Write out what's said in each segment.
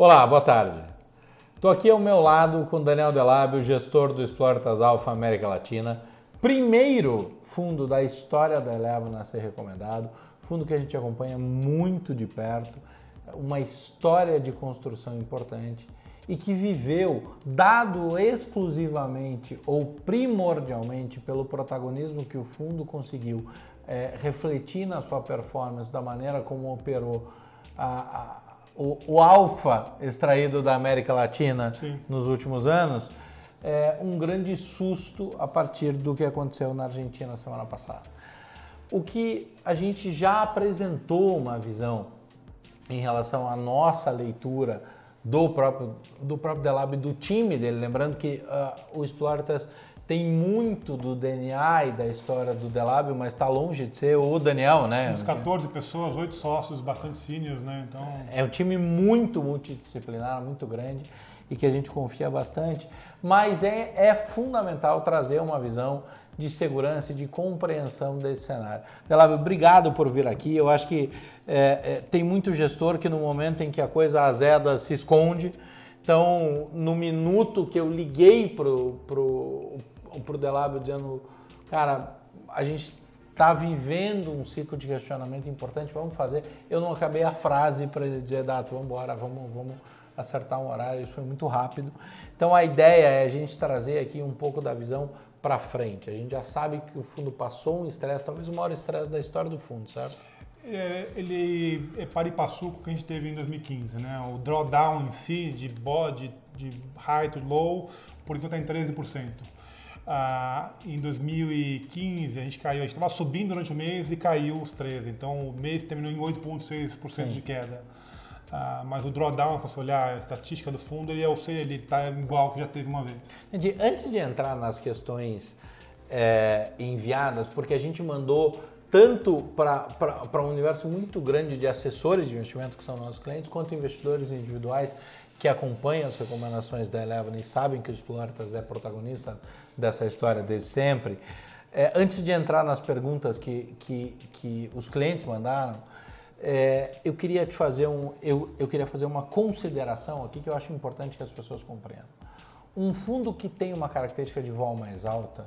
Olá, boa tarde. Estou aqui ao meu lado com Daniel Delabio, gestor do Explortas Alpha América Latina. Primeiro fundo da história da Eleven a ser recomendado. Fundo que a gente acompanha muito de perto. Uma história de construção importante e que viveu, dado exclusivamente ou primordialmente pelo protagonismo que o fundo conseguiu refletir na sua performance, da maneira como operou o alfa extraído da América Latina Sim. nos últimos anos, um grande susto a partir do que aconteceu na Argentina semana passada. O que a gente já apresentou uma visão em relação à nossa leitura do próprio Delabio e do time dele, lembrando que o Explortas tem muito do DNA e da história do Delabio, mas está longe de ser o Daniel, né? Uns 14 pessoas, 8 sócios, bastante seniors, né? Então... É um time muito multidisciplinar, muito grande e que a gente confia bastante, mas é fundamental trazer uma visão de segurança e de compreensão desse cenário. Delabio, obrigado por vir aqui. Eu acho que tem muito gestor que no momento em que a coisa azeda se esconde. Então, no minuto que eu liguei pro Delabio dizendo, cara, a gente está vivendo um ciclo de questionamento importante, vamos fazer. Eu não acabei a frase para ele dizer, Dato, vamos embora, vamos acertar um horário. Isso foi muito rápido. Então, a ideia é a gente trazer aqui um pouco da visão para frente. A gente já sabe que o fundo passou um estresse, talvez o maior estresse da história do fundo, certo? Ele é pari passu com o que a gente teve em 2015, né? O drawdown em si, de high to low, por enquanto está em 13%. Em 2015 a gente caiu, a gente estava subindo durante o mês e caiu os 13%, então o mês terminou em 8,6% de queda. Mas o drawdown, se você olhar a estatística do fundo, ele está igual ao que já teve uma vez. Antes de entrar nas questões enviadas, porque a gente mandou tanto para um universo muito grande de assessores de investimento, que são nossos clientes, quanto investidores individuais que acompanham as recomendações da Eleven e sabem que o Explortas é protagonista dessa história desde sempre. Antes de entrar nas perguntas que os clientes mandaram, eu queria fazer uma consideração aqui que eu acho importante que as pessoas compreendam. Um fundo que tem uma característica de vol mais alta,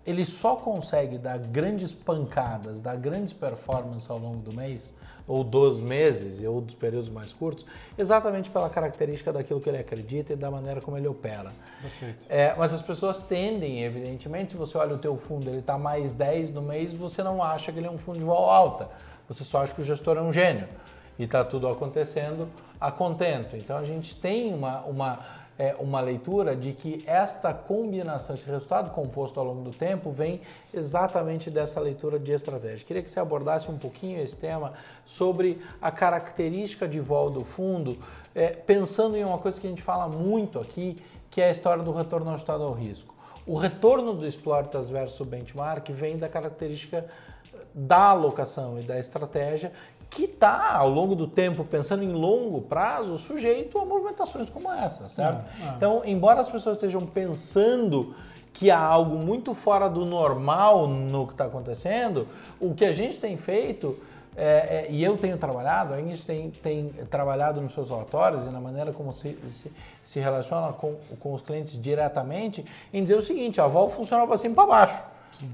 ele só consegue dar grandes pancadas, dar grandes performances ao longo do mês, ou dos meses, ou dos períodos mais curtos, exatamente pela característica daquilo que ele acredita e da maneira como ele opera. Perfeito. Mas as pessoas tendem, evidentemente, se você olha o teu fundo, ele está mais 10 no mês, você não acha que ele é um fundo de vol alta, você só acha que o gestor é um gênio e está tudo acontecendo a contento. Então a gente tem uma leitura de que esta combinação, esse resultado composto ao longo do tempo vem exatamente dessa leitura de estratégia. Queria que você abordasse um pouquinho esse tema sobre a característica de vol do fundo, pensando em uma coisa que a gente fala muito aqui, que é a história do retorno ajustado ao risco. O retorno do Explortas versus benchmark vem da característica da alocação e da estratégia que está, ao longo do tempo, pensando em longo prazo, sujeito a movimentações como essa, certo? Então, embora as pessoas estejam pensando que há algo muito fora do normal no que está acontecendo, o que a gente tem feito, e eu tenho trabalhado, a gente tem trabalhado nos seus relatórios e na maneira como se relaciona com os clientes diretamente, em dizer o seguinte, a vol funciona para cima e para baixo.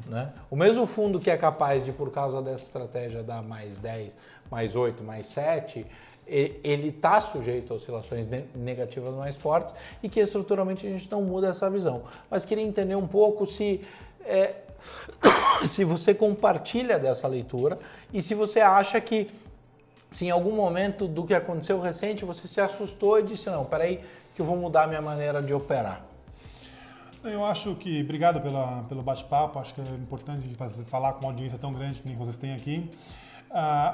Né? O mesmo fundo que é capaz de, por causa dessa estratégia, dar mais 10, mais 8, mais 7, ele está sujeito a oscilações negativas mais fortes e que estruturalmente a gente não muda essa visão. Mas queria entender um pouco se você compartilha dessa leitura e se você acha que, se em algum momento do que aconteceu recente, você se assustou e disse, não, peraí que eu vou mudar a minha maneira de operar. Eu acho que, obrigado pelo bate-papo, acho que é importante falar com uma audiência tão grande que nem vocês têm aqui.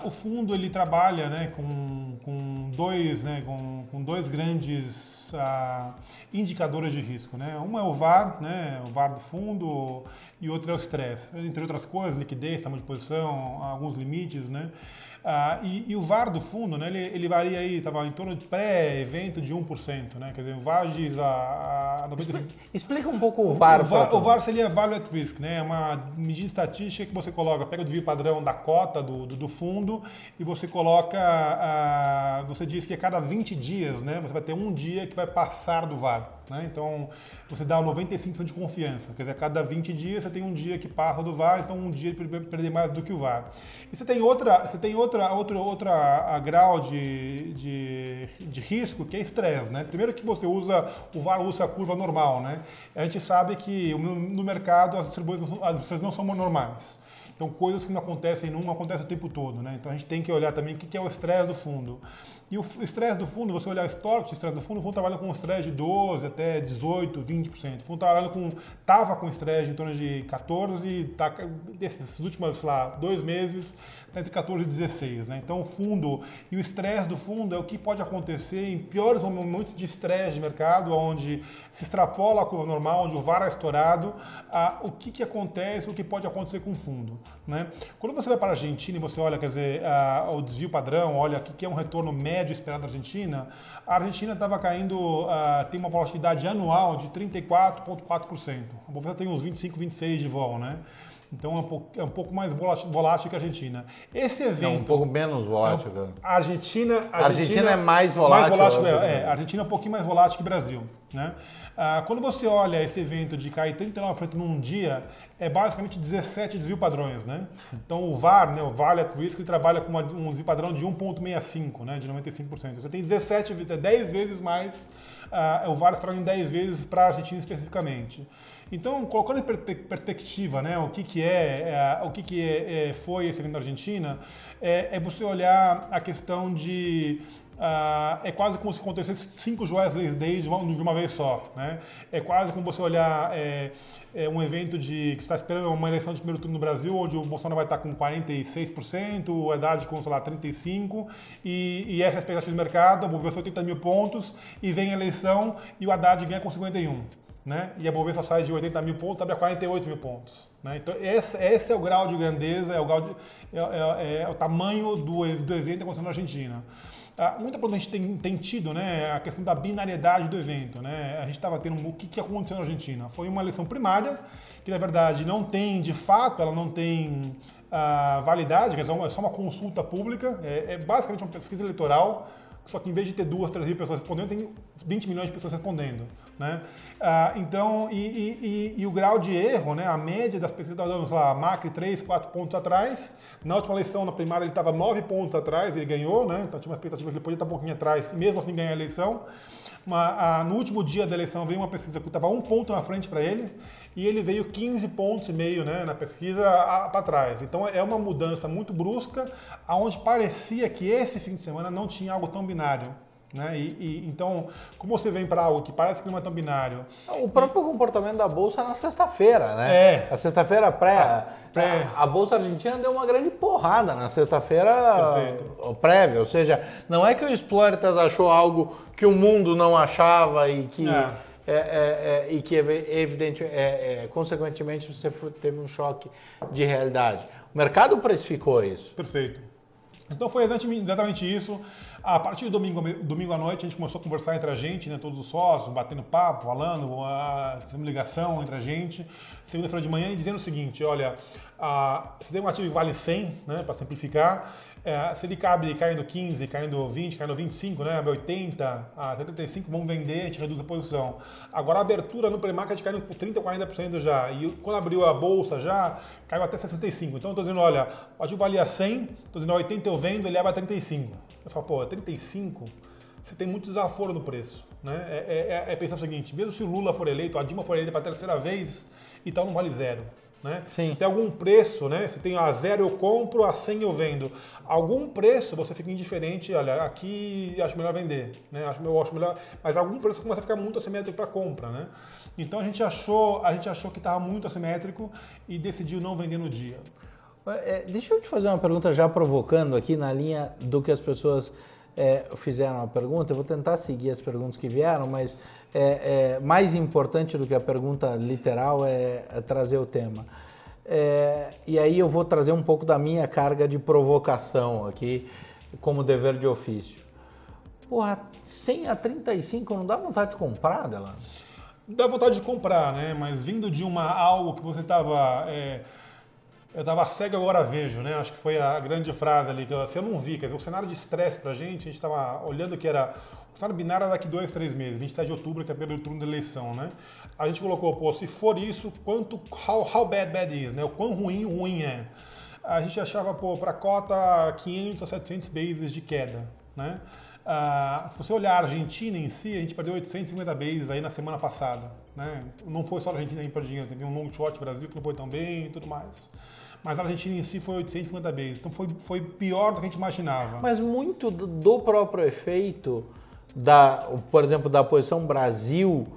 O fundo ele trabalha, né, com dois grandes indicadores de risco, né? Um é o VaR, né, o VaR do fundo, e outro é o estresse. Entre outras coisas, liquidez, tamanho de posição, alguns limites, né? E o VAR do fundo, né, ele varia aí, estava em torno de pré-evento de 1%, né? Quer dizer, o VAR diz a 95%. Explica um pouco o VAR. O VAR seria Value at Risk, né? É uma medida estatística que você coloca, pega o desvio padrão da cota do fundo e você coloca, você diz que a cada 20 dias, né, você vai ter um dia que vai passar do VAR. Né? Então, você dá 95% de confiança. Quer dizer, a cada 20 dias você tem um dia que passa do VAR, então um dia perder mais do que o VAR. E você tem outra grau de risco, que é estresse. Né? Primeiro que o VAR usa a curva normal. Né? A gente sabe que no mercado as distribuições não são normais. Então, coisas que não acontecem não acontecem o tempo todo. Né? Então, a gente tem que olhar também o que é o estresse do fundo. E o estresse do fundo, você olhar o histórico de estresse do fundo, o fundo trabalha com um estresse de 12% até 18%, 20%. O fundo estava com estresse em torno de 14%, desses últimos, 2 meses, está entre 14% e 16%. Né? Então, o fundo e o estresse do fundo é o que pode acontecer em piores momentos de estresse de mercado, onde se extrapola a curva normal, onde o VAR é estourado, o que acontece, o que pode acontecer com o fundo. Né? Quando você vai para a Argentina e você olha, quer dizer, o desvio padrão, olha o que é um retorno médio esperado da Argentina, a Argentina estava caindo, tem uma volatilidade anual de 34,4%. A Bovespa tem uns 25, 26 de vol, né? Então é um pouco mais volátil que a Argentina. Esse evento... É um pouco menos volátil. A Argentina é mais volátil. A Argentina é um pouquinho mais volátil que o Brasil. Né? Quando você olha esse evento de cair 39% num dia, é basicamente 17 desvio padrões. Né? Então o VAR, né, o Value at Risk, ele trabalha com um desvio padrão de 1,65, né, de 95%. Você tem 10 vezes mais, o VAR está em 10 vezes para a Argentina especificamente. Então, colocando em perspectiva, né, o que foi esse evento da Argentina, é você olhar a questão de... é quase como se acontecesse 5 Joesley Days de uma vez só. Né? É quase como você olhar um evento que você está esperando uma eleição de primeiro turno no Brasil, onde o Bolsonaro vai estar com 46%, o Haddad com, 35%, e essa é a expectativa do mercado, a Bovespa 80 mil pontos, e vem a eleição e o Haddad ganha com 51%. Né? E a Bovespa sai de 80 mil pontos, abre a 48 mil pontos. Né? Então, esse é o grau de grandeza, é o tamanho do evento acontecendo na Argentina. Muita coisa a gente tem tido, né, a questão da binariedade do evento. Né? A gente estava tendo o que aconteceu na Argentina. Foi uma eleição primária, que na verdade não tem, de fato, ela não tem validade, é só uma consulta pública, é basicamente uma pesquisa eleitoral. Só que em vez de ter 2, 3 mil pessoas respondendo, tem 20 milhões de pessoas respondendo. Né? Então, o grau de erro, né? A média das pesquisas estava dando, a Macri 3, 4 pontos atrás. Na última eleição, na primária, ele estava 9 pontos atrás, ele ganhou, né? Então tinha uma expectativa que ele podia estar um pouquinho atrás, e mesmo assim ganhar a eleição. No último dia da eleição veio uma pesquisa que estava 1 ponto na frente para ele, e ele veio 15 pontos e meio, né, na pesquisa para trás. Então é uma mudança muito brusca, aonde parecia que esse fim de semana não tinha algo tão binário. Né? Então, como você vem para algo que parece que não é tão binário... O próprio comportamento da Bolsa na sexta-feira, né? A sexta-feira a Bolsa Argentina deu uma grande porrada na sexta-feira prévia. Ou seja, não é que o Exploritas achou algo que o mundo não achava e que... e que, consequentemente, você teve um choque de realidade. O mercado precificou isso. Perfeito. Então foi exatamente isso. A partir do domingo à noite, a gente começou a conversar entre a gente, né, todos os sócios, batendo papo, falando, fazendo ligação entre a gente. Segunda-feira de manhã, e dizendo o seguinte, olha, você tem um ativo que vale 100, né, para simplificar, se ele cabe caindo 15, caindo 20, caindo 25, né, 80, 75, vamos vender, a gente reduz a posição. Agora a abertura no pré-market caindo com 30%, 40% já. E quando abriu a bolsa já, caiu até 65%. Então eu estou dizendo, olha, o ativo valia 100, estou dizendo 80 eu vendo, ele abre a 35. Eu falo, pô, 35, você tem muito desaforo no preço. Né? É pensar o seguinte, mesmo se o Lula for eleito, a Dilma for eleita para a terceira vez, então não vale zero. Né? Se tem algum preço, né? Se tem a 0 eu compro, a 100 eu vendo. Algum preço você fica indiferente, olha, aqui acho melhor vender, né? Eu acho melhor, mas algum preço começa a ficar muito assimétrico para compra, né? Então a gente achou que estava muito assimétrico e decidiu não vender no dia. Deixa eu te fazer uma pergunta já provocando aqui na linha do que as pessoas fizeram a pergunta. Eu vou tentar seguir as perguntas que vieram, mas mais importante do que a pergunta literal é trazer o tema. E aí eu vou trazer um pouco da minha carga de provocação aqui, como dever de ofício. Porra, 100 a 35 não dá vontade de comprar, Delano? Dá vontade de comprar, né? Mas vindo de algo que você estava... eu estava cego, agora vejo, né? Acho que foi a grande frase ali, que eu não vi. Quer dizer, o cenário de estresse pra gente estava olhando que era... O cenário binário era daqui 2, 3 meses, 27 de outubro, que é o primeiro turno da eleição, né? A gente colocou, pô, se for isso, how bad is, né? O quão ruim é. A gente achava, pô, para a cota 500 a 700 bases de queda, né? Se você olhar a Argentina em si, a gente perdeu 850 bases aí na semana passada, né? Não foi só a Argentina aí para dinheiro, teve um long short Brasil que não foi tão bem e tudo mais. Mas a Argentina em si foi 850 bases, então foi pior do que a gente imaginava. Mas muito do próprio efeito, por exemplo, da posição Brasil,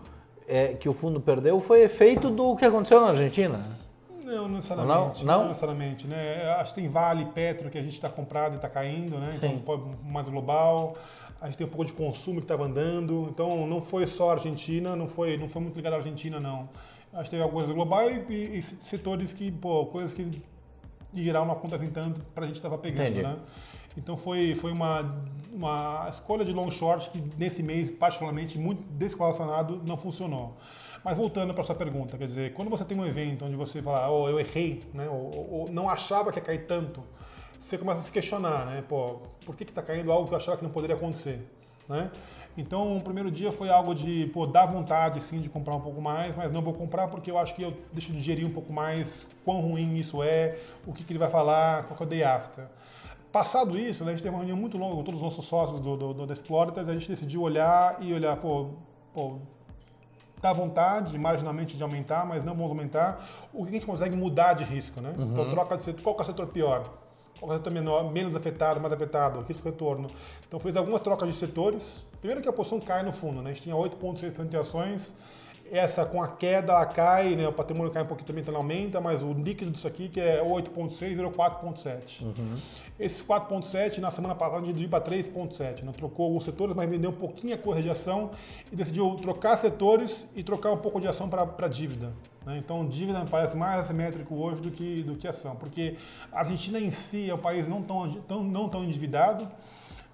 que o fundo perdeu, foi efeito do que aconteceu na Argentina? Não necessariamente. Não necessariamente, né? Acho que tem Vale, Petro, que a gente está comprado e está caindo, né? Sim. Então, mais global. A gente tem um pouco de consumo que estava andando. Então, não foi só a Argentina, não foi muito ligado à Argentina, não. Acho que teve algumas coisas globais e setores que, pô, coisas que, de geral, não acontecem tanto para a gente estava pegando, Entendi. né? Então, foi uma escolha de long short que, nesse mês, particularmente, muito descorrelacionado, não funcionou. Mas voltando para a sua pergunta, quer dizer, quando você tem um evento onde você fala, oh, eu errei, né, ou não achava que ia cair tanto, você começa a se questionar, né, pô, por que está caindo algo que eu achava que não poderia acontecer, né? Então, o primeiro dia foi algo de, pô, dar vontade sim de comprar um pouco mais, mas não vou comprar porque eu acho que eu deixo de digerir um pouco mais quão ruim isso é, o que ele vai falar, qual que é o day after. Passado isso, né, a gente teve uma reunião muito longa com todos os nossos sócios da Exploritas, a gente decidiu olhar, pô, dá vontade, marginalmente, de aumentar, mas não vamos aumentar. O que a gente consegue mudar de risco, né? Uhum. Então, troca de setor. Qual que é o setor pior? Qual é o setor menor, menos afetado, mais afetado? Risco-retorno. Então, fez algumas trocas de setores. Primeiro que a posição cai no fundo, né? A gente tinha 8,6% de ações. Essa, com a queda, ela cai, né? O patrimônio cai um pouquinho também, então ela aumenta, mas o líquido disso aqui, que é 8,6, virou 4,7. Uhum. Esses 4,7, na semana passada, a gente dividiu para 3,7. Não trocou alguns setores, mas vendeu um pouquinho a correção de ação e decidiu trocar setores e trocar um pouco de ação para dívida. Né? Então, dívida me parece mais assimétrico hoje do que ação, porque a Argentina em si é um país não tão endividado,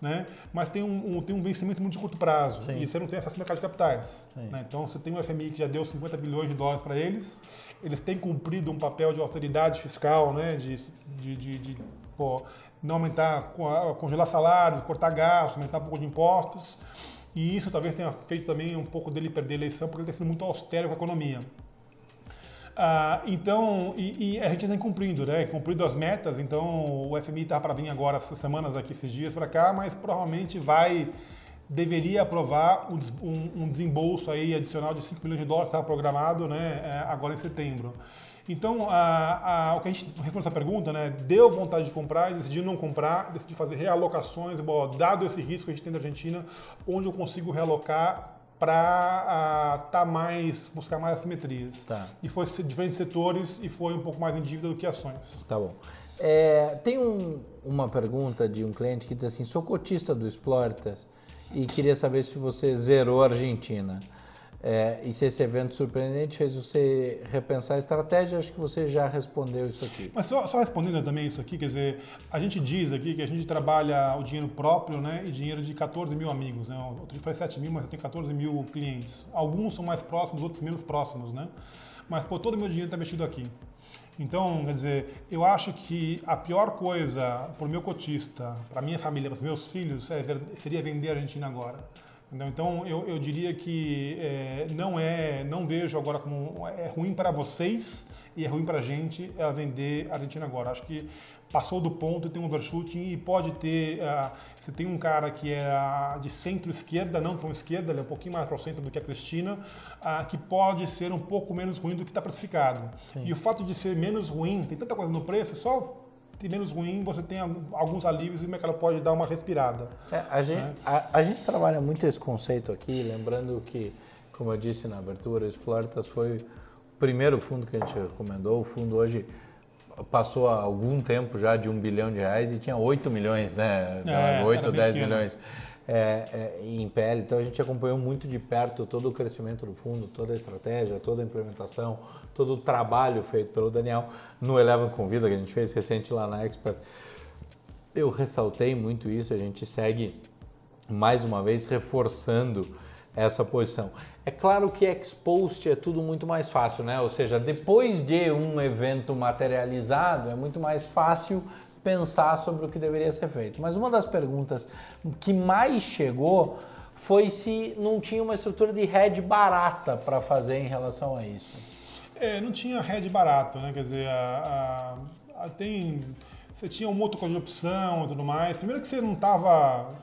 né? Mas tem um vencimento muito de curto prazo. Sim. E você não tem acesso ao mercado de capitais. Né? Então você tem um FMI que já deu 50 bilhões de dólares para eles, eles têm cumprido um papel de austeridade fiscal, né? Não aumentar, congelar salários, cortar gastos, aumentar um pouco de impostos. E isso talvez tenha feito também um pouco dele perder a eleição, porque ele tem sido muito austero com a economia. Então, a gente tem cumprindo, né? Cumprido as metas, então o FMI está para vir agora essas semanas aqui, esses dias para cá, mas provavelmente deveria aprovar um desembolso aí adicional de 5 bilhões de dólares, estava programado, né? Agora em setembro. Então, o que a gente responde essa pergunta, né? Deu vontade de comprar e decidi não comprar, decidi fazer realocações, dado esse risco que a gente tem da Argentina, onde eu consigo realocar para buscar mais assimetrias. Tá. E foi diferentes setores e foi um pouco mais em dívida do que ações. Tá bom. Tem uma pergunta de um cliente que diz assim, sou cotista do Exploritas e queria saber se você zerou a Argentina. E se esse evento surpreendente fez você repensar a estratégia, acho que você já respondeu isso aqui. Mas só respondendo também isso aqui, quer dizer, a gente diz aqui que a gente trabalha o dinheiro próprio, né, e dinheiro de 14 mil amigos. Né? Outro dia eu falei 7 mil, mas eu tenho 14 mil clientes. Alguns são mais próximos, outros menos próximos, né? Mas todo o meu dinheiro está mexido aqui. Então, quer dizer, eu acho que a pior coisa para o meu cotista, para a minha família, para os meus filhos, seria vender a Argentina agora. Então, eu diria que não vejo agora como é ruim para vocês e é ruim para a gente vender a Argentina agora. Acho que passou do ponto, tem um overshooting e pode ter... você tem um cara que é de centro-esquerda, não tão esquerda, ele é um pouquinho mais para o centro do que a Cristina, que pode ser um pouco menos ruim do que está precificado. Sim. E o fato de ser menos ruim, tem tanta coisa no preço, só... menos ruim, você tem alguns alívios e o mercado pode dar uma respirada. A gente trabalha muito esse conceito aqui, lembrando que, como eu disse na abertura, o Exploritas foi o primeiro fundo que a gente recomendou. O fundo hoje passou há algum tempo já de R$1 bilhão e tinha 8 milhões, né? 8 ou 10 milhões. em pele. Então a gente acompanhou muito de perto todo o crescimento do fundo, toda a estratégia, toda a implementação, todo o trabalho feito pelo Daniel no Eleven Convida, que a gente fez recente lá na Expert. Eu ressaltei muito isso, a gente segue mais uma vez reforçando essa posição. É claro que ex-post é tudo muito mais fácil, né? Ou seja, depois de um evento materializado, é muito mais fácil pensar sobre o que deveria ser feito. Mas uma das perguntas que mais chegou foi se não tinha uma estrutura de hedge barata para fazer em relação a isso. Não tinha hedge barato, né? Quer dizer, você tinha um outro código de opção e tudo mais. Primeiro que você não estava...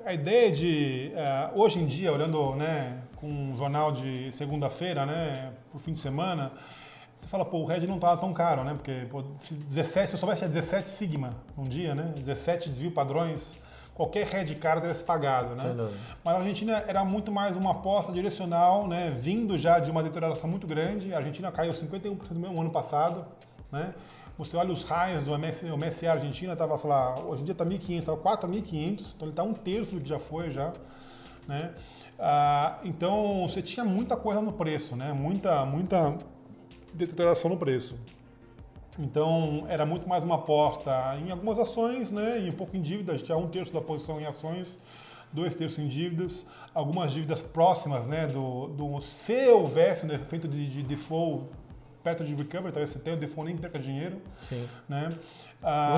A ideia de, hoje em dia, olhando, né, com um jornal de segunda-feira, né, pro fim de semana, você fala, pô, o hedge não estava tão caro, né? Porque pô, se eu soubesse tinha 17 sigma um dia, né? 17 desvio padrões, qualquer hedge caro teria se pagado, né? Mas a Argentina era muito mais uma aposta direcional, né? Vindo já de uma deterioração muito grande. A Argentina caiu 51% no ano passado, né? Você olha os highs do MSCI Argentina, estava, sei lá, hoje em dia está 1.500, estava 4.500, então ele está 1/3 do que já foi já, né? Então você tinha muita coisa no preço, né? Muita deterioração no preço. Então era muito mais uma aposta em algumas ações, né? E um pouco em dívidas, tinha 1/3 da posição em ações, 2/3 em dívidas, algumas dívidas próximas, né? Se houvesse um efeito de default perto de recovery, talvez você tenha o default nem perca dinheiro. Sim. Né?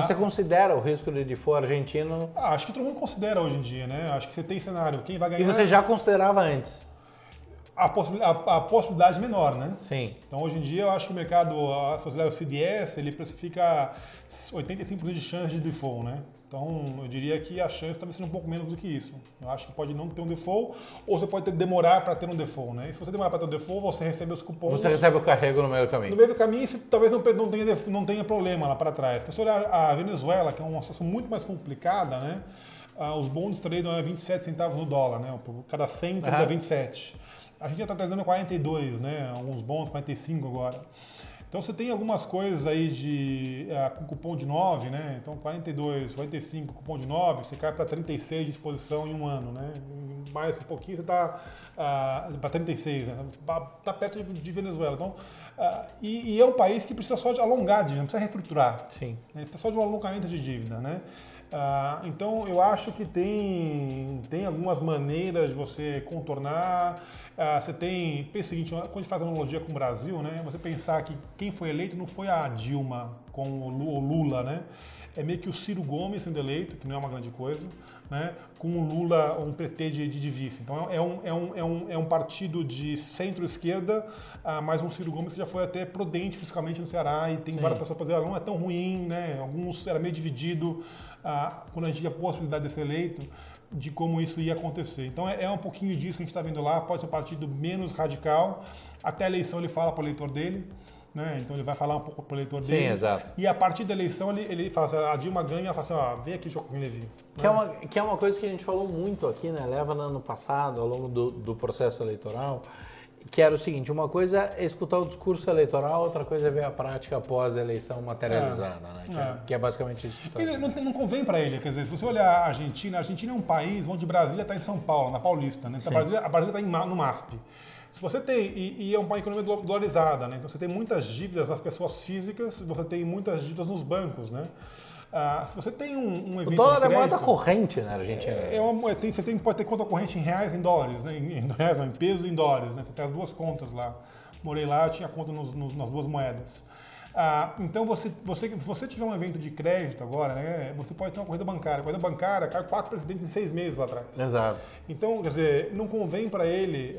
Você considera o risco de default argentino? Acho que todo mundo considera hoje em dia, né? Acho que você tem cenário, quem vai ganhar... E você já considerava antes? A possibilidade menor, né? Sim. Então hoje em dia eu acho que o mercado, se você olhar o CDS, ele precifica 85% de chance de default, né? Então, eu diria que a chance talvez seja um pouco menos do que isso. Eu acho que pode não ter um default, ou você pode demorar para ter um default, né? E se você demorar para ter um default, você recebe os cupons... Você recebe o carrego no meio do caminho. No meio do caminho, isso talvez não tenha problema lá para trás. Então, se olhar a Venezuela, que é uma situação muito mais complicada, né? Os bonds tradam a 27 centavos no dólar, né? Cada 100 dá 27. A gente já está tradando 42, né? Alguns bons, 45 agora. Então você tem algumas coisas aí com cupom de 9, né? Então 42, 45, cupom de 9, você cai para 36 de exposição em um ano, né? Mais um pouquinho você está para 36, né? Tá perto de Venezuela. Então, e é um país que precisa só de alongar a dívida, não precisa reestruturar. Sim. Né? Precisa só de um alongamento de dívida, né? Então eu acho que tem algumas maneiras de você contornar. Você pensa o seguinte, quando a gente faz analogia com o Brasil, né, você pensar que quem foi eleito não foi a Dilma com o Lula, né? É meio que o Ciro Gomes sendo eleito, que não é uma grande coisa, né? Com o Lula, um PT de vice. Então é um partido de centro-esquerda, mas um Ciro Gomes que já foi até prudente fiscalmente no Ceará e tem várias pessoas para dizer, não é tão ruim, né? Alguns era meio dividido quando a gente tinha a possibilidade de ser eleito, de como isso ia acontecer. Então é um pouquinho disso que a gente está vendo lá, pode ser um partido menos radical, até a eleição ele fala para o eleitor dele, né? Então ele vai falar um pouco para o eleitor dele. Sim, exato. E a partir da eleição ele fala assim, a Dilma ganha, ela fala assim, vem aqui jogar com o Levi. Que é uma coisa que a gente falou muito aqui, né? Leva no ano passado, ao longo do processo eleitoral, que era o seguinte, uma coisa é escutar o discurso eleitoral, outra coisa é ver a prática após a eleição materializada, né? Que é basicamente isso. Ele não convém para ele, quer dizer, se você olhar a Argentina é um país onde Brasília está em São Paulo, na Paulista, né? Então, a Brasília está no MASP. Se você tem, e é uma economia dolarizada, né? Então você tem muitas dívidas nas pessoas físicas, você tem muitas dívidas nos bancos, né? Se você tem um evento de crédito... O dólar é moeda corrente na Argentina. Você pode ter conta corrente em reais e em dólares, né? Em reais não, em pesos e em dólares, né? Você tem as duas contas lá. Morei lá, eu tinha conta nas duas moedas. Então, se você tiver um evento de crédito agora, né, você pode ter uma corrida bancária. A corrida bancária caiu 4 presidentes em 6 meses lá atrás. Exato. Então, quer dizer, não convém para ele,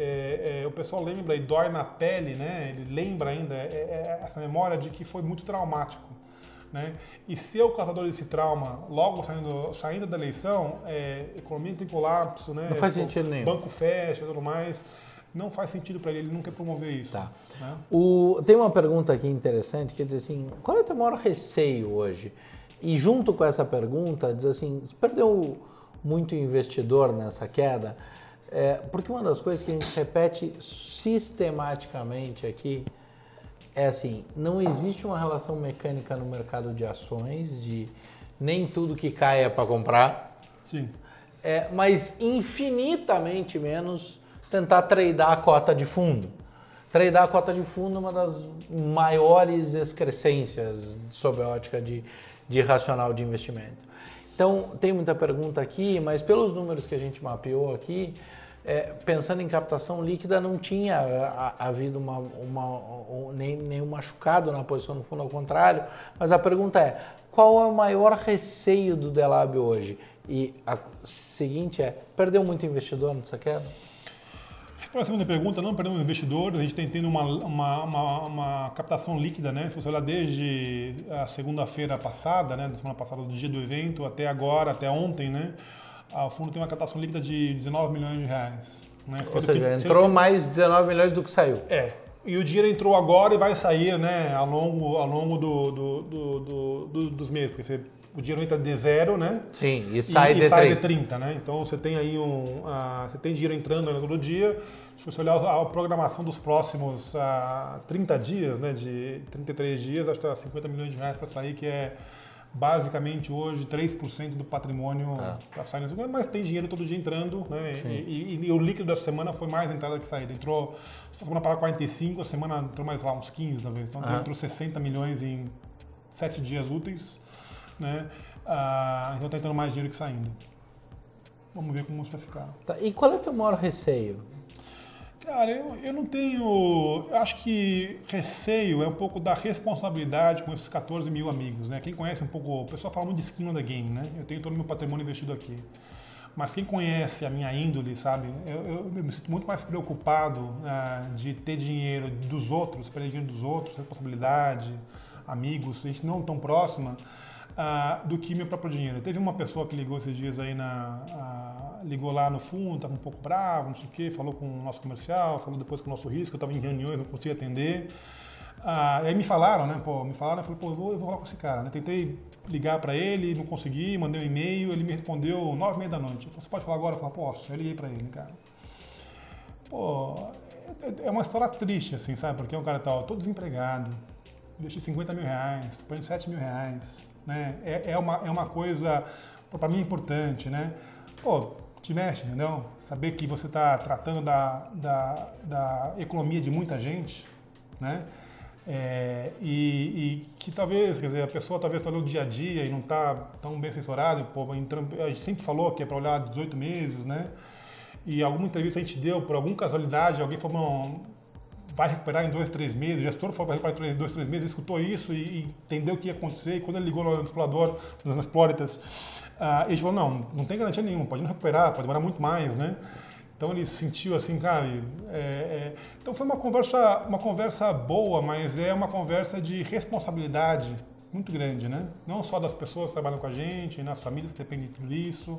o pessoal lembra e dói na pele, né? Ele lembra ainda essa memória de que foi muito traumático. Né? E ser o causador desse trauma, logo saindo da eleição, economia em colapso, né? Não faz sentido nenhum. Banco fecha e tudo mais. Não faz sentido para ele não quer promover isso. Tá. Né? Tem uma pergunta aqui interessante que diz assim, qual é o teu maior receio hoje? E junto com essa pergunta, diz assim, você perdeu muito investidor nessa queda? Porque uma das coisas que a gente repete sistematicamente aqui é assim, não existe uma relação mecânica no mercado de ações, de nem tudo que cai é para comprar. Sim. mas infinitamente menos tentar tradear a cota de fundo. Tradear a cota de fundo é uma das maiores excrescências sob a ótica de racional de investimento. Então, tem muita pergunta aqui, mas pelos números que a gente mapeou aqui, pensando em captação líquida, não tinha havido nenhum machucado na posição do fundo, ao contrário. Mas a pergunta é, qual é o maior receio do Delab hoje? E a seguinte perdeu muito investidor nessa queda? Para a segunda pergunta, não perdemos investidores, a gente tem tendo uma captação líquida, né? Se você olhar desde a segunda-feira passada, né, da semana passada, do dia do evento, até agora, até ontem, né, o fundo tem uma captação líquida de 19 milhões de reais. Né? Ou seja, entrou mais 19 milhões do que saiu. E o dinheiro entrou agora e vai sair, né, ao longo dos meses, porque o dinheiro entra de 0, né? Sim, e sai de 30, né? Então você tem aí você tem dinheiro entrando todo dia. Se você olhar a programação dos próximos 30 dias, né, de 33 dias, acho que está 50 milhões de reais para sair, que é basicamente hoje 3% do patrimônio para sair. Mas tem dinheiro todo dia entrando, né? E o líquido dessa semana foi mais entrada que saída. Entrou, a semana passada 45, a semana entrou mais lá uns 15 talvez. Então entrou 60 milhões em 7 dias úteis. Né? Então está entrando mais dinheiro que saindo. Vamos ver como isso vai ficar. Tá. E qual é o teu maior receio? Cara, eu não tenho... Eu acho que receio é um pouco da responsabilidade com esses 14 mil amigos. Né? Quem conhece um pouco... O pessoal fala muito de skin on the game, né? Eu tenho todo o meu patrimônio investido aqui. Mas quem conhece a minha índole, sabe? Eu me sinto muito mais preocupado de ter dinheiro dos outros, perder dinheiro dos outros, responsabilidade, amigos, gente não tão próxima... do que meu próprio dinheiro. Teve uma pessoa que ligou esses dias aí, ligou lá no fundo, estava um pouco bravo, não sei o quê, falou com o nosso comercial, falou depois com o nosso risco, eu estava em reuniões, não conseguia atender. Aí me falaram, né, eu falei, eu vou falar com esse cara, né? Tentei ligar para ele, não consegui, mandei um e-mail, ele me respondeu 9h30 da noite. Eu falei, você pode falar agora? Eu falei, posso. Eu liguei para ele, cara. É uma história triste, assim, sabe? Porque o cara tá todo desempregado, investi 50 mil reais, estou pagando 7 mil reais. Né? É uma coisa, para mim, importante, né? Te mexe, entendeu? Saber que você está tratando da economia de muita gente, né? E que talvez, quer dizer, a pessoa talvez está olhando o dia a dia e não está tão bem assessorada. A gente sempre falou que é para olhar 18 meses, né? E alguma entrevista a gente deu, por alguma casualidade, alguém falou, vai recuperar em 2, 3 meses, o gestor foi para recuperar em 2, 3 meses, ele escutou isso e entendeu o que ia acontecer, e quando ele ligou no explorador, nas Exploritas, ele falou, não tem garantia nenhuma, pode não recuperar, pode demorar muito mais, né? Então ele sentiu assim, cara, então foi uma conversa boa, mas é uma conversa de responsabilidade muito grande, né? Não só das pessoas que trabalham com a gente, nas famílias que dependem de tudo isso,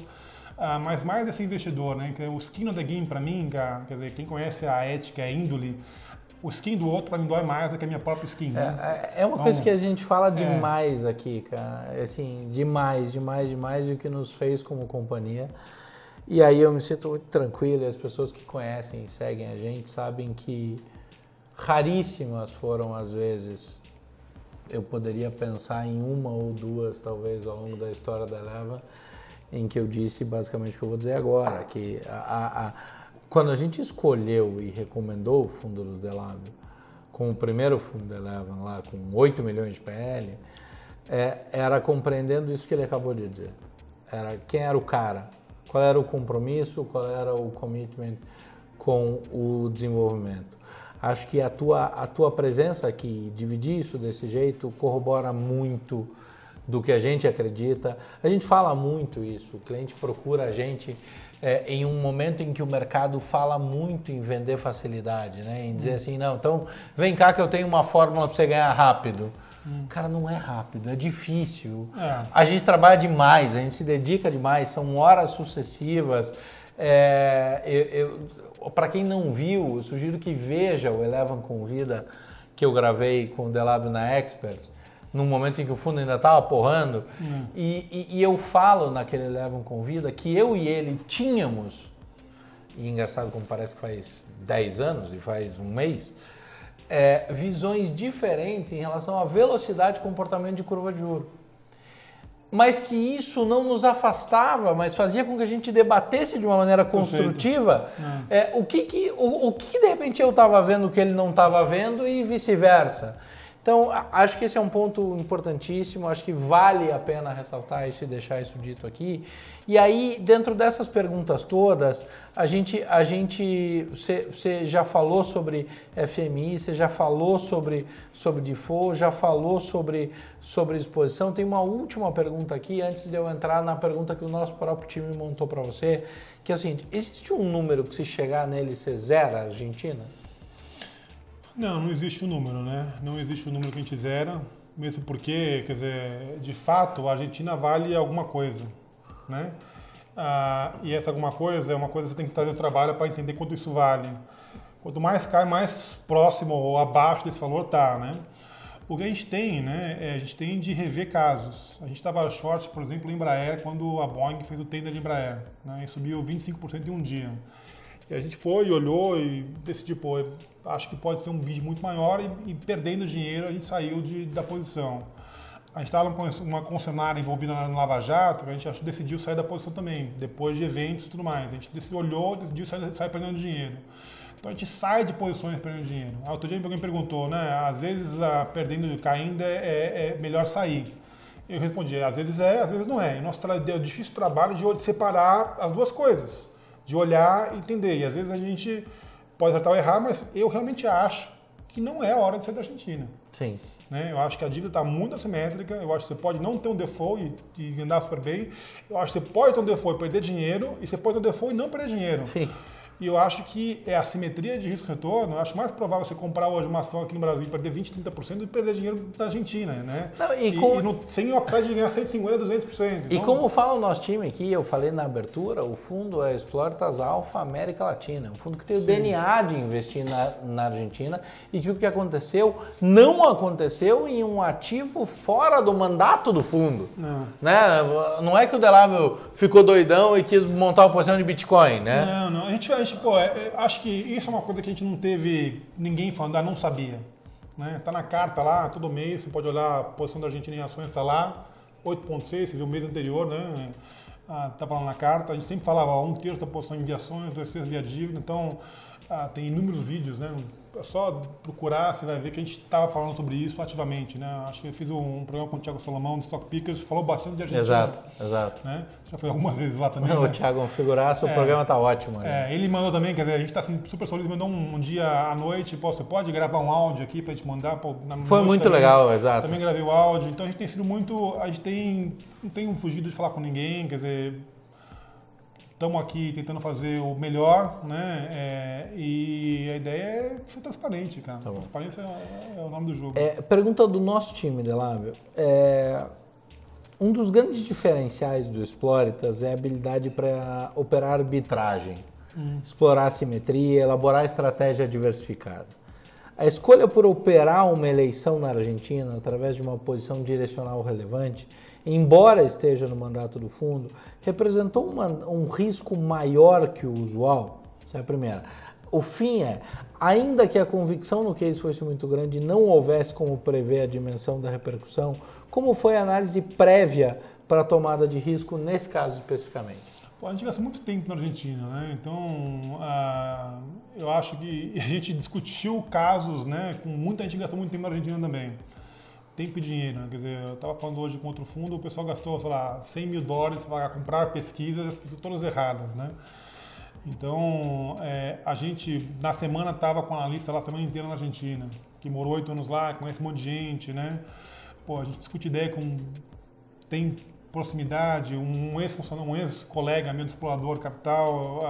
mas mais desse investidor, né? O skin of the game para mim, quer dizer, quem conhece a ética, a índole, o skin do outro para mim dói mais do que a minha própria skin. Né? É uma coisa que a gente fala demais aqui, cara. Assim, demais e o que nos fez como companhia. E aí eu me sinto muito tranquilo, e as pessoas que conhecem e seguem a gente sabem que raríssimas foram as vezes, eu poderia pensar em uma ou duas, talvez, ao longo da história da Eleva, em que eu disse basicamente o que eu vou dizer agora, que quando a gente escolheu e recomendou o fundo do Delab, com o primeiro fundo da Eleven lá, com 8 milhões de PL, era compreendendo isso que ele acabou de dizer. Quem era o cara, qual era o compromisso, qual era o commitment com o desenvolvimento. Acho que a tua presença aqui, dividir isso desse jeito, corrobora muito do que a gente acredita. A gente fala muito isso, o cliente procura a gente em um momento em que o mercado fala muito em vender facilidade, né? Em dizer assim, não, então vem cá que eu tenho uma fórmula para você ganhar rápido. Cara, não é rápido, é difícil. A gente trabalha demais, a gente se dedica demais, são horas sucessivas. Para quem não viu, eu sugiro que veja o Eleven Convida, que eu gravei com o Delab na Expert, num momento em que o fundo ainda estava porrando, e eu falo naquele Eleven Convida que eu e ele tínhamos, e engraçado como parece que faz 10 anos e faz um mês, visões diferentes em relação à velocidade e comportamento de curva de juros. mas que isso não nos afastava, mas fazia com que a gente debatesse de uma maneira construtiva o que de repente eu estava vendo que ele não estava vendo e vice-versa. Então, acho que esse é um ponto importantíssimo, acho que vale a pena ressaltar isso e deixar isso dito aqui. E aí, dentro dessas perguntas todas, você já falou sobre FMI, você já falou sobre default, já falou sobre exposição. Tem uma última pergunta aqui, antes de eu entrar na pergunta que o nosso próprio time montou para você, que é o seguinte: existe um número que se chegar nele você zera a Argentina? Não existe um número, né? Não existe um número que a gente zera, mesmo porque, quer dizer, de fato, a Argentina vale alguma coisa, né? E essa alguma coisa é uma coisa que você tem que fazer o trabalho para entender quanto isso vale. Quanto mais cai, mais próximo ou abaixo desse valor tá, né? O que a gente tem, né? A gente tem de rever casos. A gente estava short, por exemplo, em Embraer, quando a Boeing fez o tender de Embraer, né? E subiu 25% em um dia. E a gente foi, olhou e decidiu, pô, acho que pode ser um bid muito maior e perdendo dinheiro a gente saiu da posição. A gente estava com uma concessionária envolvida no Lava Jato, a gente decidiu sair da posição também, depois de eventos e tudo mais. A gente decidiu sair perdendo dinheiro. Então a gente sai de posições perdendo dinheiro. Outro dia alguém perguntou, né, às vezes caindo é melhor sair. Eu respondi, às vezes não é. E nosso é o difícil trabalho de separar as duas coisas. De olhar e entender. E às vezes a gente pode acertar ou errar, mas eu realmente acho que não é a hora de sair da Argentina. Sim. Né? Eu acho que a dívida está muito assimétrica, eu acho que você pode não ter um default e andar super bem, eu acho que você pode ter um default e perder dinheiro, e você pode ter um default e não perder dinheiro. Sim. E eu acho que é a simetria de risco-retorno. Eu acho mais provável você comprar hoje uma ação aqui no Brasil e perder 20%, 30% do que perder dinheiro na Argentina, né? Não, sem o upside de ganhar 150%, 200%. E como fala o nosso time aqui, eu falei na abertura, o fundo é Exploritas Alpha América Latina. É um fundo que tem o DNA de investir na Argentina e que o que aconteceu não aconteceu em um ativo fora do mandato do fundo. Não. Né? Não é que o Delávio ficou doidão e quis montar uma posição de Bitcoin, né? Não. A gente acho que isso é uma coisa que a gente não teve ninguém falando, não sabia. Né? Tá na carta lá, todo mês, você pode olhar a posição da Argentina em ações, está lá, 8,6, você viu o mês anterior, né? Tá falando na carta, a gente sempre falava 1/3 da posição em via ações, 2/3 via dívida, então tem inúmeros vídeos, né? É só procurar, você vai ver que a gente estava falando sobre isso ativamente, né? Acho que eu fiz um programa com o Thiago Salomão do Stock Pickers, falou bastante de Argentina. Exato. Né? Já foi algumas vezes lá também. O Thiago é um figuraço, o programa tá ótimo. Né? Ele mandou também, quer dizer, a gente está assim, super solido, mandou um dia à noite, você pode gravar um áudio aqui para a gente mandar? Foi muito também, legal, exato. Também gravei o áudio, então a gente tem sido muito, a gente não tem fugido de falar com ninguém, quer dizer, estamos aqui tentando fazer o melhor, né? E a ideia é ser transparente, cara. Tá, transparência é o nome do jogo. Pergunta do nosso time, Delávio. Um dos grandes diferenciais do Exploritas é a habilidade para operar arbitragem, explorar a simetria, elaborar estratégia diversificada. A escolha por operar uma eleição na Argentina através de uma posição direcional relevante, embora esteja no mandato do fundo, representou um risco maior que o usual? Essa é a primeira. O fim ainda que a convicção no case fosse muito grande e não houvesse como prever a dimensão da repercussão, como foi a análise prévia para a tomada de risco nesse caso especificamente? A gente gasta muito tempo na Argentina, né? Então, eu acho que a gente discutiu casos, né? Com muita gente gastou muito tempo na Argentina também. Tempo e dinheiro, né? Quer dizer, eu estava falando hoje com outro fundo, o pessoal gastou, sei lá, $100 mil para comprar pesquisas, as pesquisas todas erradas, né? Então, a gente, na semana, estava com a analista lá a semana inteira na Argentina, que morou 8 anos lá, conhece um monte de gente, né? A gente discute ideia tem proximidade, um ex-funcionário, um ex-colega meu de explorador capital,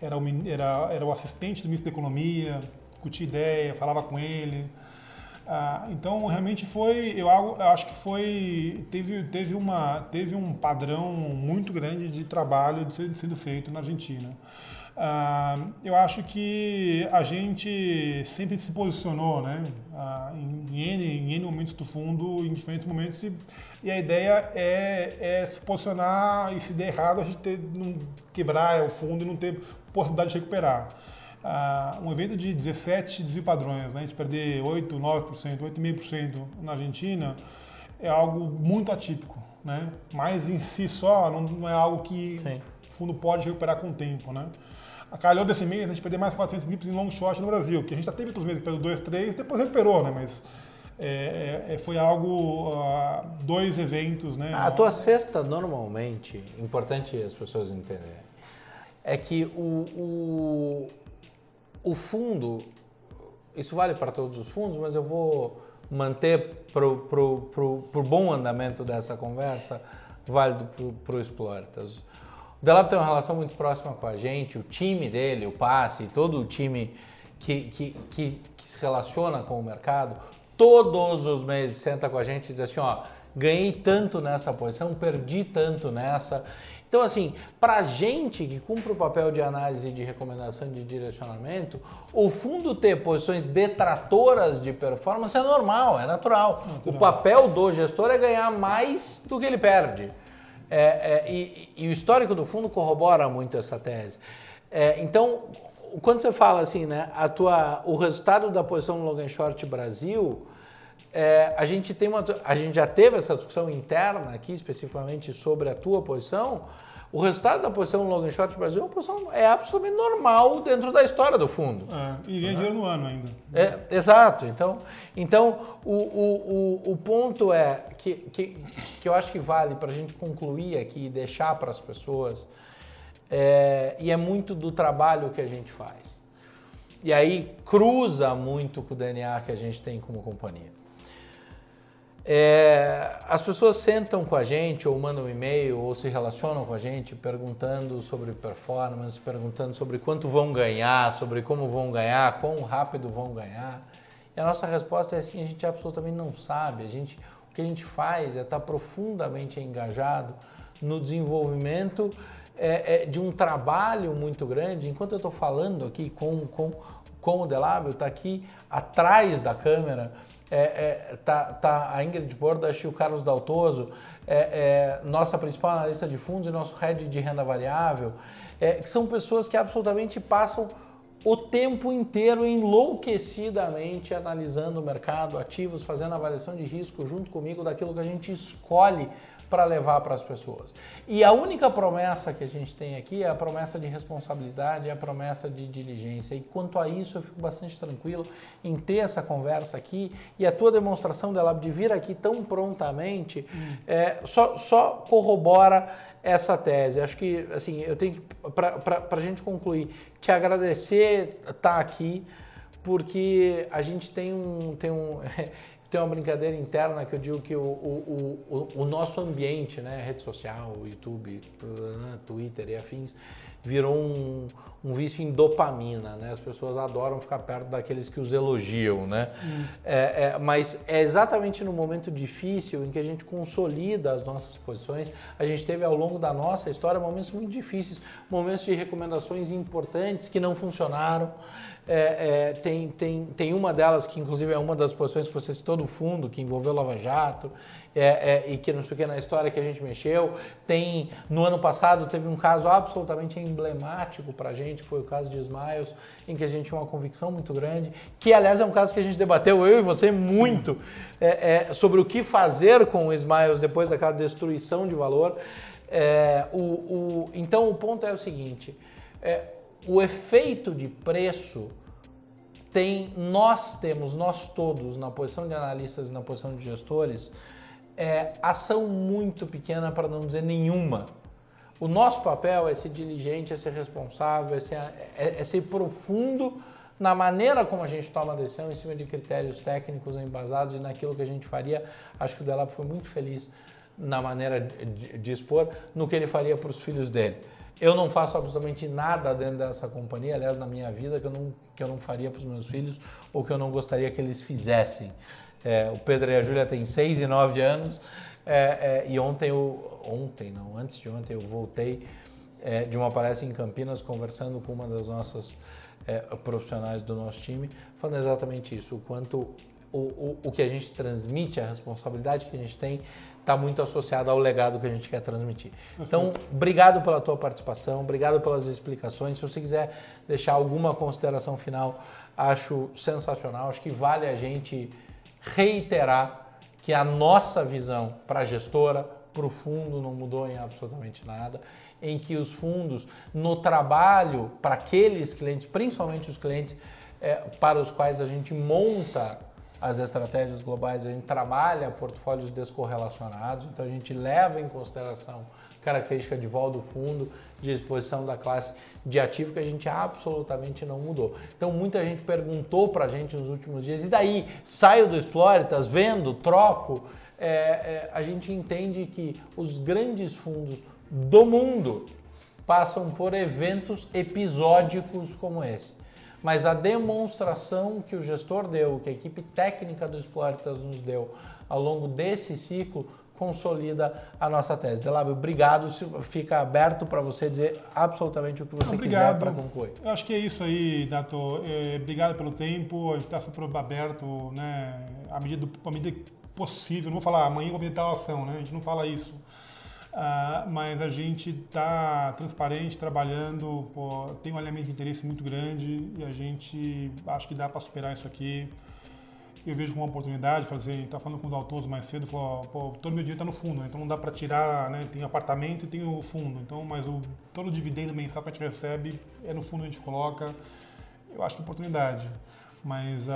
era o assistente do ministro da Economia, discutia ideia, falava com ele. Então, realmente eu acho que teve um padrão muito grande de trabalho sendo feito na Argentina. Eu acho que a gente sempre se posicionou, né, em N momentos do fundo, em diferentes momentos, e a ideia é se posicionar e se der errado, a gente não quebrar o fundo e não ter possibilidade de recuperar. Um evento de 17 desvio padrões, né, a gente perder 8, 9%, 8,5% na Argentina, é algo muito atípico, né? Mas em si só não é algo que o fundo pode recuperar com o tempo, né? Calhou desse mês a gente perder mais 400 bips em long short no Brasil, que a gente já teve outros meses que perdeu 2, 3, depois recuperou, né? Mas foi algo, 2 eventos, né? A tua cesta, normalmente, importante as pessoas entenderem, é que o fundo, isso vale para todos os fundos, mas eu vou manter pro bom andamento dessa conversa, válido para o Explortas. O Delab tem uma relação muito próxima com a gente, o time dele, o Passe, todo o time que se relaciona com o mercado, todos os meses senta com a gente e diz assim, ó, ganhei tanto nessa posição, perdi tanto nessa. Então, assim, para a gente que cumpre o papel de análise, de recomendação, de direcionamento, o fundo ter posições detratoras de performance é normal, é natural. O papel do gestor é ganhar mais do que ele perde. E o histórico do fundo corrobora muito essa tese. Então, quando você fala assim, né, o resultado da posição long and short Brasil, a gente já teve essa discussão interna aqui, especificamente sobre a tua posição. O resultado da posição long and short Brasil é uma posição absolutamente normal dentro da história do fundo. E ganha dinheiro no ano ainda. Exato. Então o ponto é que eu acho que vale para a gente concluir aqui e deixar para as pessoas, e é muito do trabalho que a gente faz. E aí cruza muito com o DNA que a gente tem como companhia. As pessoas sentam com a gente ou mandam um e-mail ou se relacionam com a gente perguntando sobre performance, perguntando sobre quanto vão ganhar, sobre como vão ganhar, quão rápido vão ganhar. E a nossa resposta é assim, a gente absolutamente não sabe. O que a gente faz é estar profundamente engajado no desenvolvimento de um trabalho muito grande. Enquanto eu estou falando aqui com o Delab, está aqui atrás da câmera, tá a Ingrid Bordas e o Carlos Daltoso, nossa principal analista de fundos e nosso head de renda variável, que são pessoas que absolutamente passam o tempo inteiro enlouquecidamente analisando o mercado, ativos, fazendo avaliação de risco junto comigo daquilo que a gente escolhe para levar para as pessoas. E a única promessa que a gente tem aqui é a promessa de responsabilidade, é a promessa de diligência. E quanto a isso, eu fico bastante tranquilo em ter essa conversa aqui, e a tua demonstração dela de vir aqui tão prontamente só corrobora essa tese. Acho que, assim, eu tenho que, para a gente concluir, te agradecer estar aqui, porque a gente tem uma brincadeira interna que eu digo que o nosso ambiente, né, rede social, YouTube, Twitter e afins, virou um vício em dopamina, né? As pessoas adoram ficar perto daqueles que os elogiam, né? Mas é exatamente no momento difícil em que a gente consolida as nossas posições. A gente teve ao longo da nossa história momentos muito difíceis, momentos de recomendações importantes que não funcionaram. Tem uma delas que inclusive é uma das posições que você citou do fundo, que envolveu Lava Jato, e que não sei o que na história que a gente mexeu. No ano passado teve um caso absolutamente emblemático para a gente, que foi o caso de Smiles, em que a gente tinha uma convicção muito grande, que aliás é um caso que a gente debateu, eu e você, muito, sobre o que fazer com o Smiles depois daquela destruição de valor. Então o ponto é o seguinte, o efeito de preço nós todos, na posição de analistas e na posição de gestores, ação muito pequena, para não dizer nenhuma. O nosso papel é ser diligente, é ser responsável, é ser profundo na maneira como a gente toma a decisão, em cima de critérios técnicos embasados e naquilo que a gente faria. Acho que o Delab foi muito feliz na maneira de expor, no que ele faria para os filhos dele. Eu não faço absolutamente nada dentro dessa companhia, aliás, na minha vida, que eu não faria para os meus filhos ou que eu não gostaria que eles fizessem. O Pedro e a Júlia têm 6 e 9 anos, e antes de ontem eu voltei de uma palestra em Campinas conversando com uma das nossas profissionais do nosso time, falando exatamente isso, o quanto o que a gente transmite, a responsabilidade que a gente tem, está muito associado ao legado que a gente quer transmitir. Então, obrigado pela tua participação, obrigado pelas explicações. Se você quiser deixar alguma consideração final, acho sensacional. Acho que vale a gente reiterar que a nossa visão para a gestora, para o fundo, não mudou em absolutamente nada, em que os fundos, no trabalho para aqueles clientes, principalmente os clientes para os quais a gente monta as estratégias globais, a gente trabalha portfólios descorrelacionados, então a gente leva em consideração característica de vol do fundo, de exposição da classe de ativo, que a gente absolutamente não mudou. Então muita gente perguntou para a gente nos últimos dias, e daí, saio do Exploritas, vendo, troco? A gente entende que os grandes fundos do mundo passam por eventos episódicos como esse. Mas a demonstração que o gestor deu, que a equipe técnica do Exploritas nos deu ao longo desse ciclo, consolida a nossa tese. Delabio, obrigado. Fica aberto para você dizer absolutamente o que você quiser para concluir. Eu acho que é isso aí, Dato. Obrigado pelo tempo. A gente está super aberto, né, à medida possível. Não vou falar amanhã vou meditar a ação, né? A gente não fala isso. Mas a gente está transparente, trabalhando, tem um alinhamento de interesse muito grande e a gente acho que dá para superar isso aqui. Eu vejo como uma oportunidade, está falando com o Daltoso mais cedo, falou, todo meu dinheiro está no fundo, então não dá para tirar, né? Tem apartamento e tem o fundo, então, mas todo o dividendo mensal que a gente recebe é no fundo, a gente coloca. Eu acho que é oportunidade. Mas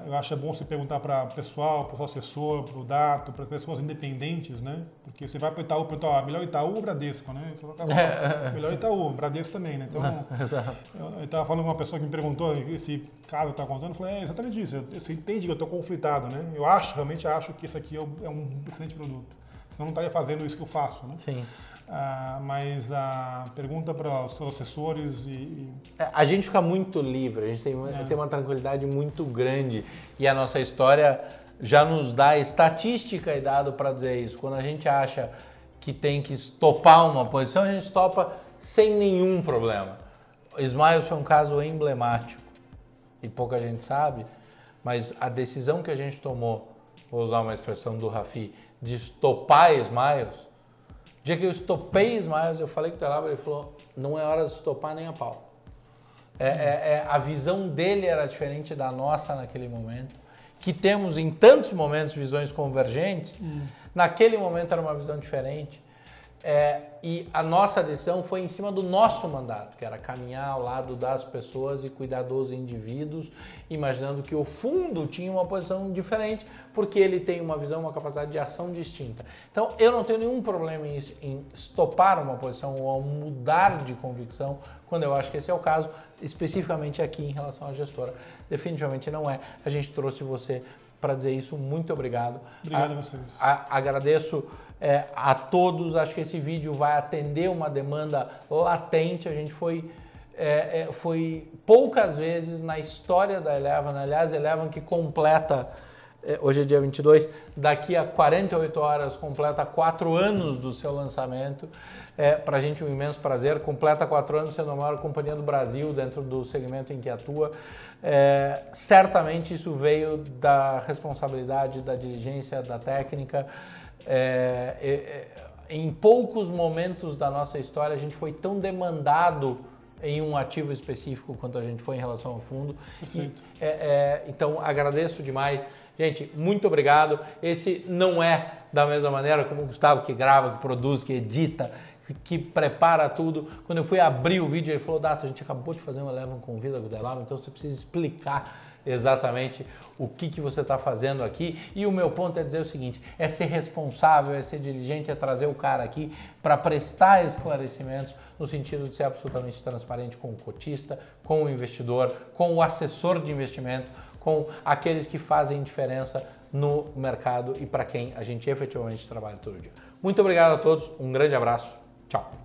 eu acho bom você perguntar para o pessoal, para o assessor, para o Dato, para as pessoas independentes, né? Porque você vai para o Itaú, perguntar, melhor Itaú ou Bradesco, né? Você vai acabar, melhor Itaú, Bradesco também, né? Então, eu estava falando com uma pessoa que me perguntou, esse caso que está contando, eu falei, exatamente isso, você entende que eu estou conflitado, né? Eu realmente acho que isso aqui é um excelente produto. Senão não estaria fazendo isso que eu faço, né? Sim. Mas a pergunta para os seus assessores A gente fica muito livre, a gente tem uma tranquilidade muito grande e a nossa história já nos dá estatística e dado para dizer isso. Quando a gente acha que tem que estopar uma posição, a gente estopa sem nenhum problema. O Smiles foi um caso emblemático e pouca gente sabe, mas a decisão que a gente tomou, vou usar uma expressão do Rafi, de estopar Smiles. O dia que eu estopei Smiles, eu falei com o Delabio, ele falou, não é hora de estopar nem a pau. A visão dele era diferente da nossa naquele momento, que temos em tantos momentos visões convergentes, naquele momento era uma visão diferente. E a nossa decisão foi em cima do nosso mandato, que era caminhar ao lado das pessoas e cuidar dos indivíduos, imaginando que o fundo tinha uma posição diferente, porque ele tem uma visão, uma capacidade de ação distinta. Então, eu não tenho nenhum problema em estopar uma posição ou mudar de convicção, quando eu acho que esse é o caso, especificamente aqui em relação à gestora. Definitivamente não é. A gente trouxe você para dizer isso. Muito obrigado. Obrigado a vocês. Agradeço a todos. Acho que esse vídeo vai atender uma demanda latente. A gente foi poucas vezes na história da Eleven. Aliás, Eleven que completa, hoje é dia 22, daqui a 48 horas completa 4 anos do seu lançamento. Para a gente um imenso prazer. Completa 4 anos sendo a maior companhia do Brasil dentro do segmento em que atua. Certamente isso veio da responsabilidade, da diligência, da técnica. Em poucos momentos da nossa história a gente foi tão demandado em um ativo específico quanto a gente foi em relação ao fundo. Perfeito. Então agradeço demais. Gente, muito obrigado. Esse não é da mesma maneira como o Gustavo, que grava, que produz, que edita, que prepara tudo. Quando eu fui abrir o vídeo, ele falou, Dato, a gente acabou de fazer uma Eleven com vida com o Delabio, então você precisa explicar exatamente o que você está fazendo aqui. E o meu ponto é dizer o seguinte, é ser responsável, é ser diligente, é trazer o cara aqui para prestar esclarecimentos no sentido de ser absolutamente transparente com o cotista, com o investidor, com o assessor de investimento, com aqueles que fazem diferença no mercado e para quem a gente efetivamente trabalha todo dia. Muito obrigado a todos, um grande abraço, tchau!